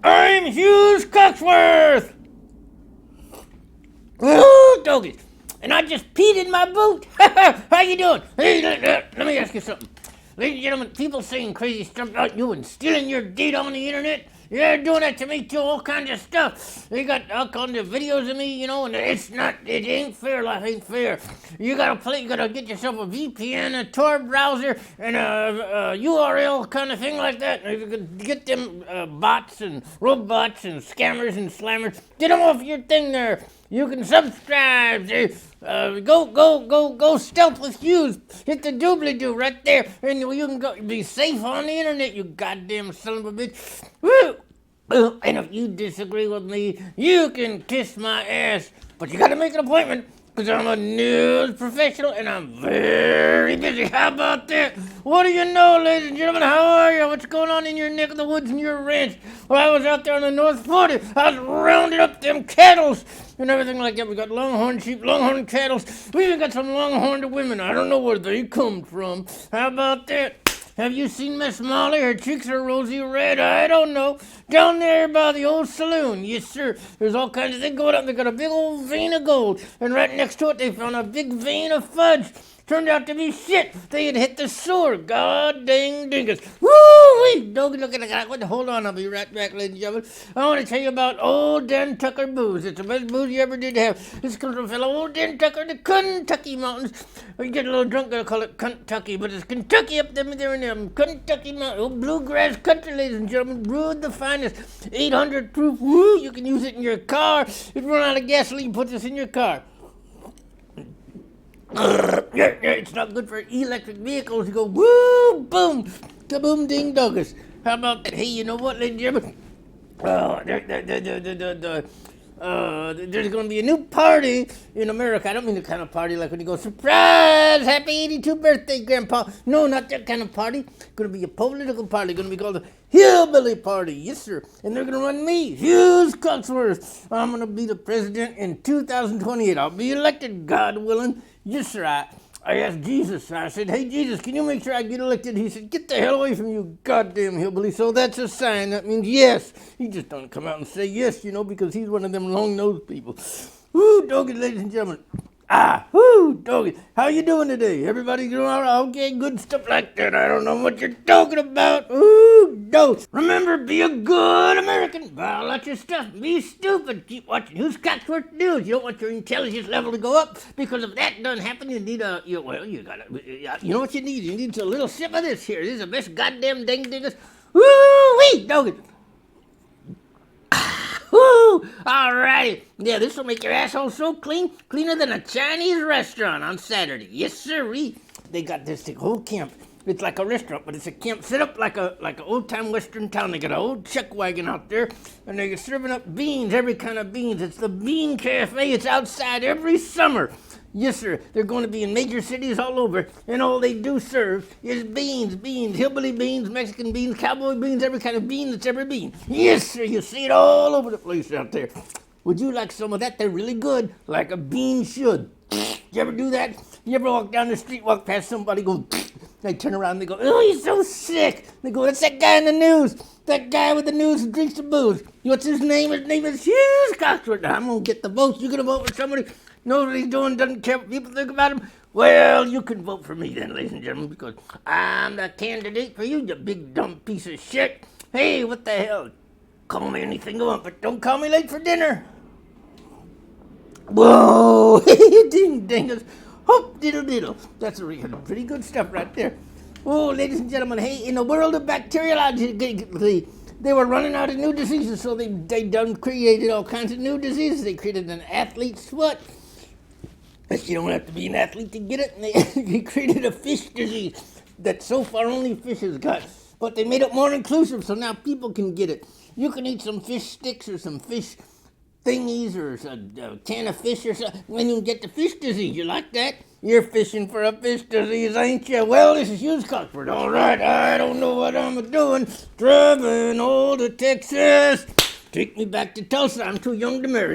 I'm Hughes Coxworth! Woo, doggies. And I just peed in my boot. How you doing? Hey, let me ask you something. Ladies and gentlemen, people saying crazy stuff about you and stealing your data on the internet. Yeah, doing that to me too, all kinds of stuff. They got all kinds of videos of me, and it ain't fair, life ain't fair. You gotta get yourself a VPN, a Tor browser, and a URL kind of thing like that. You could get them bots and robots and scammers and slammers. Get them off your thing there. You can subscribe. Go stealth with Hughes. Hit the doobly-doo right there, and you can go be safe on the internet, you goddamn son of a bitch. Woo! And if you disagree with me, you can kiss my ass. But you gotta make an appointment, because I'm a news professional and I'm very busy. How about that? What do you know, ladies and gentlemen? How are you? What's going on in your neck of the woods and your ranch? Well, I was out there on the North 40. I was rounding up them cattle and everything like that. We got longhorn sheep, longhorn cattle. We even got some longhorned women. I don't know where they come from. How about that? Have you seen Miss Molly? Her cheeks are rosy red. I don't know. Down there by the old saloon. Yes, sir. There's all kinds of things going on. They got a big old vein of gold. And right next to it, they found a big vein of fudge. Turned out to be shit. They had hit the sewer. God dang dingus. Woo-wee! Don't look at that. Hold on, I'll be right back, ladies and gentlemen. I want to tell you about Old Dan Tucker booze. It's the best booze you ever did have. This comes from fellow Old Dan Tucker in the Kentucky mountains. We get a little drunk, they'll call it Kentucky, but it's Kentucky up there in them. Kentucky mountains. Old bluegrass country, ladies and gentlemen. Brewed the finest. 800 proof. Woo! You can use it in your car. If you run out of gasoline, put this in your car. It's not good for electric vehicles. You go woo, boom, kaboom, ding, doggus. How about that? Hey, you know what, ladies and gentlemen? There's going to be a new party in America. I don't mean the kind of party like when you go, surprise, happy 82 birthday, Grandpa. No, not that kind of party. It's going to be a political party. Going to be called the Hillbilly Party. Yes, sir. And they're going to run me, Hughes Coxworth. I'm going to be the president in 2028. I'll be elected, God willing. Yes, sir. I asked Jesus. I said, hey, Jesus, can you make sure I get elected? He said, get the hell away from you, goddamn hillbilly. So that's a sign. That means yes. He just don't come out and say yes, because he's one of them long-nosed people. Woo, doggy, ladies and gentlemen. Whoo, doggy. How you doing today? Everybody doing all right? Okay, good stuff like that. I don't know what you're talking about. Ooh, dog. Remember, be a good American. Buy all that your stuff. Be stupid. Keep watching Who's Coxworth News. You don't want your intelligence level to go up, because if that doesn't happen, you need you know what you need? You need a little sip of this here. This is the best goddamn dang dingus. Woo-wee, doggy. Woo! All right. Yeah, this will make your asshole so clean, cleaner than a Chinese restaurant on Saturday. Yes, sirree. They got this whole camp. It's like a restaurant, but it's a camp set up like an old-time Western town. They got an old chuck wagon out there, and they're serving up beans, every kind of beans. It's the Bean Cafe. It's outside every summer. Yes, sir. They're going to be in major cities all over, and all they do serve is beans, hillbilly beans, Mexican beans, cowboy beans, every kind of bean that's ever bean. Yes, sir. You see it all over the place out there. Would you like some of that? They're really good, like a bean should. You ever do that? You ever walk down the street, walk past somebody, go, they turn around and they go, oh, he's so sick. They go, that's that guy in the news. That guy with the news who drinks the booze. What's his name? His name is Hughes Coxworth. I'm going to get the votes. You're going to vote for somebody knows what he's doing, doesn't care what people think about him? Well, you can vote for me then, ladies and gentlemen, because I'm the candidate for you, you big dumb piece of shit. Hey, what the hell? Call me anything you want, but don't call me late for dinner. Whoa, ding dingus. Hope diddle diddle. That's pretty good stuff right there. Oh, ladies and gentlemen, hey, in the world of bacteriology, they were running out of new diseases, so they created all kinds of new diseases. They created an athlete's what? But you don't have to be an athlete to get it. And they created a fish disease that so far only fishes got. But they made it more inclusive, so now people can get it. You can eat some fish sticks or some fish thingies or a can of fish or something, and you get the fish disease. You like that? You're fishing for a fish disease, ain't you? Well, this is Hughes Coxworth. All right, I don't know what I'm doing. Driving all to Texas. Take me back to Tulsa. I'm too young to marry.